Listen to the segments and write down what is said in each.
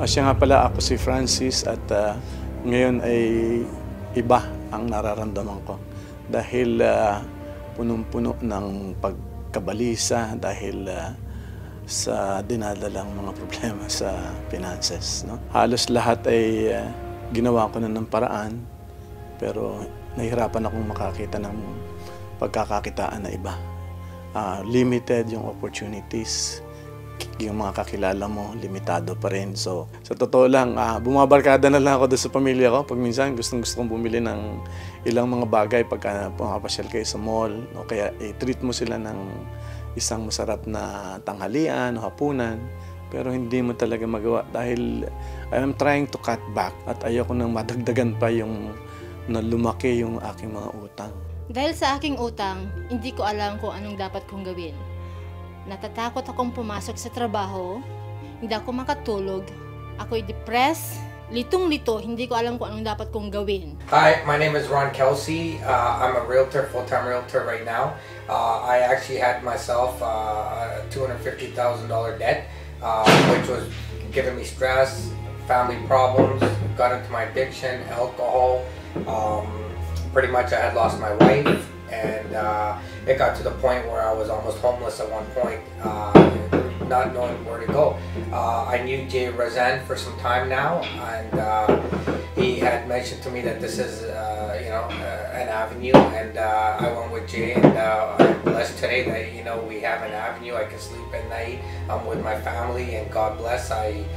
Siya nga pala, ako si Francis at ngayon ay iba ang nararamdaman ko dahil punong-puno ng pagkabalisa dahil sa dinadalang mga problema sa finances. No? Halos lahat ay ginawa ko na ng paraan pero nahihirapan akong makakita ng pagkakakitaan na iba. Limited yung opportunities. Yung mga kakilala mo, limitado pa rin. So, sa totoo lang, bumabarkada na lang ako doon sa pamilya ko. Pag minsan, gusto kong bumili ng ilang mga bagay pagka pumapasyal kayo sa mall. O kaya, i-treat mo sila ng isang masarap na tanghalian o hapunan. Pero hindi mo talaga magawa dahil I am trying to cut back at ayoko nang madagdagan pa yung na lumaki yung aking mga utang. Dahil sa aking utang, hindi ko alam kung anong dapat kong gawin. Natatakot akong pumasok sa trabaho, hindi ako makatulog, ako'y depressed, litong-lito, hindi ko alam kung anong dapat kong gawin. Hi, my name is Ron Kelsey. I'm a realtor, full-time realtor right now. I actually had myself a $250,000 debt, which was giving me stress, family problems, got into my addiction, alcohol. Pretty much I had lost my wife, and it got to the point where I was almost homeless at one point, not knowing where to go. I knew Jay Razan for some time now, and he had mentioned to me that this is an avenue, and I went with Jay, and I'm blessed today that we have an avenue. I can sleep at night. I'm with my family, and God bless. I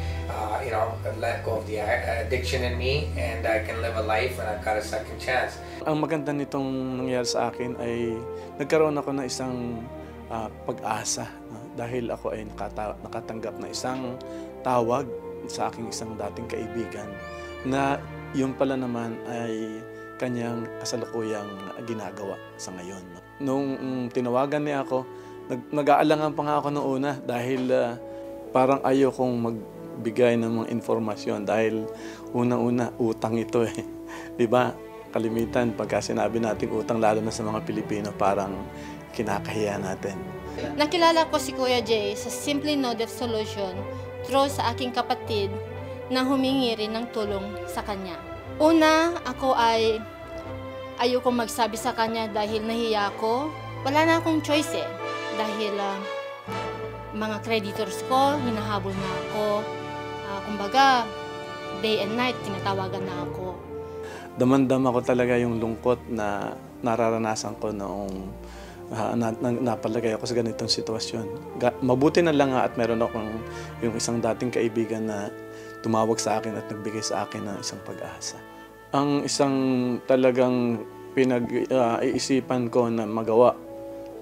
let go of the addiction in me, and I can live a life, and I've got a second chance. Ang maganda nitong nangyari sa akin ay nagkaroon ako ng isang pag-asa, no? Dahil ako ay nakatanggap na isang tawag sa aking isang dating kaibigan na yung pala naman ay kanyang kasalukuyang ginagawa sa ngayon. Nung tinawagan niya ako, nag-aalangan pa nga ako noong una dahil parang ayaw kong magbigay ng mga informasyon dahil unang-una utang ito eh. Diba? Kalimitan pagka sinabi natin utang lalo na sa mga Pilipino parang kinakahiya natin. Nakilala ko si Kuya Jay sa Simply No Debt Solution through sa aking kapatid na humingi rin ng tulong sa kanya. Una, ako ay ayokong magsabi sa kanya dahil nahiya ko. Wala na akong choice eh. Dahil mga creditors ko, hinahabol na ako. Kumbaga, day and night, tinatawagan na ako. Damandama ko talaga yung lungkot na nararanasan ko noong napalagay ako sa ganitong sitwasyon. Mabuti na lang at meron akong yung isang dating kaibigan na tumawag sa akin at nagbigay sa akin ng isang pag-asa. Ang isang talagang pinag-iisipan ko na magawa,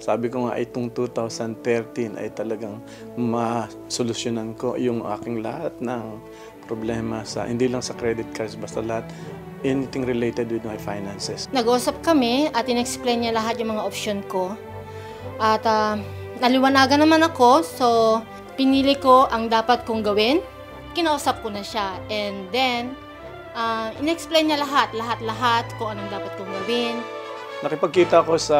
sabi ko nga itong 2013 ay talagang masolusyonan ko yung aking lahat ng problema hindi lang sa credit cards, basta lahat, anything related with my finances. Nag-usap kami at in-explain niya lahat yung mga option ko. At naliwanagan naman ako, so pinili ko ang dapat kong gawin. Kinausap ko na siya. And then, in-explain niya lahat kung anong dapat kong gawin. Nakipagkita ko sa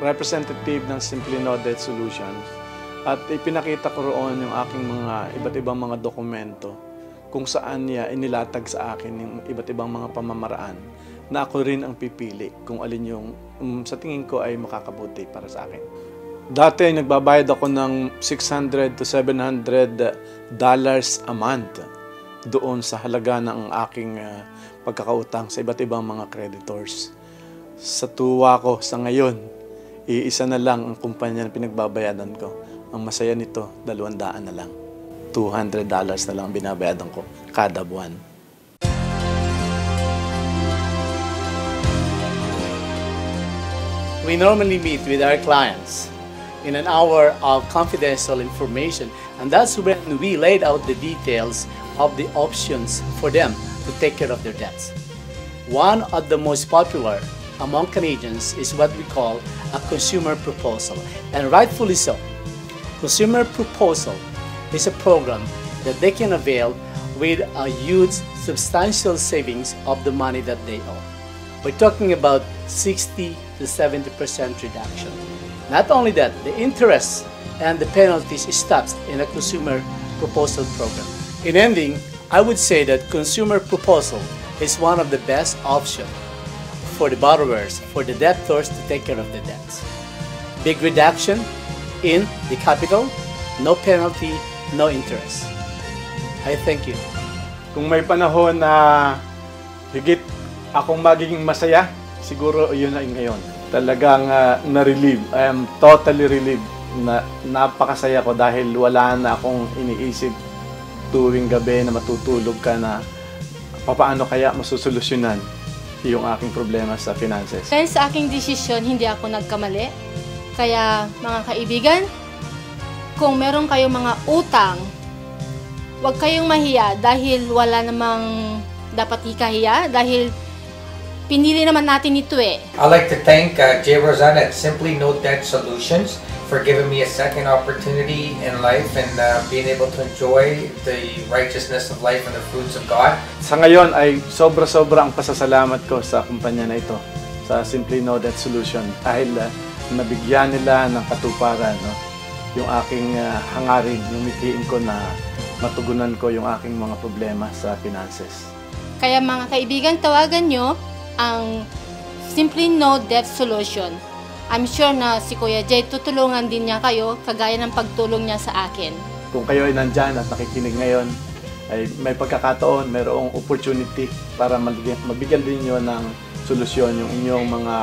representative ng Simply No Debt Solutions at ipinakita ko roon yung aking mga iba't ibang mga dokumento kung saan niya inilatag sa akin yung iba't ibang mga pamamaraan na ako rin ang pipili kung alin yung sa tingin ko ay makakabuti para sa akin. Dati nagbabayad ako ng $600 to $700 a month doon sa halaga ng aking pagkakautang sa iba't ibang mga creditors. Sa tuwa ko sa ngayon, iisa na lang ang kumpanya na pinagbabayadan ko. Ang masaya nito, 200 na lang. $200 na lang binabayadan ko kada buwan. We normally meet with our clients in an hour of confidential information, and that's when we laid out the details of the options for them to take care of their debts. One of the most popular among Canadians is what we call a consumer proposal, and rightfully so. Consumer proposal is a program that they can avail with a huge substantial savings of the money that they owe. We're talking about 60 to 70% reduction. Not only that, the interest and the penalties stops in a consumer proposal program. In ending, I would say that consumer proposal is one of the best options for the borrowers, for the debtors to take care of the debts. Big reduction in the capital, no penalty, no interest. I thank you. Kung may panahon na higit akong magiging masaya, siguro yun ay ngayon. Talagang na-relieve. I am totally relieved. Napakasaya ko dahil wala na akong iniisip tuwing gabi na matutulog ka na papaano kaya masusolusyonan yung aking problema sa finances. Dahil sa aking desisyon, hindi ako nagkamali. Kaya mga kaibigan, kung meron kayong mga utang, huwag kayong mahiya dahil wala namang dapat ikahiya dahil pinili naman natin ito eh. I'd like to thank Jay Rosana at Simply No Debt Solutions for giving me a second opportunity in life and being able to enjoy the righteousness of life and the fruits of God. Sa ngayon ay sobra-sobra ang pasasalamat ko sa kumpanya na ito, sa Simply No Debt Solution, dahil nabigyan nila ng katuparan, no? Yung aking hangarin, yung mithiin ko na matugunan ko yung aking mga problema sa finances. Kaya mga kaibigan, tawagan nyo ang Simply No Debt Solution. I'm sure na si Kuya Jay tutulungan din niya kayo kagaya ng pagtulong niya sa akin. Kung kayo ay nandyan at nakikinig ngayon, ay may pagkakataon, mayroong opportunity para mabigyan din nyo ng solusyon yung inyong mga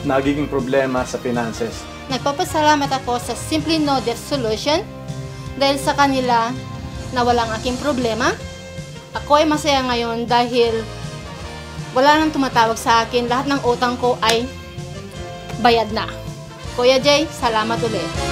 nagiging problema sa finances. Nagpapasalamat ako sa Simply No Debt Solution dahil sa kanila nawala ang aking problema. Ako ay masaya ngayon dahil wala nang tumatawag sa akin. Lahat ng utang ko ay bayad na. Kuya Jay, salamat ulit.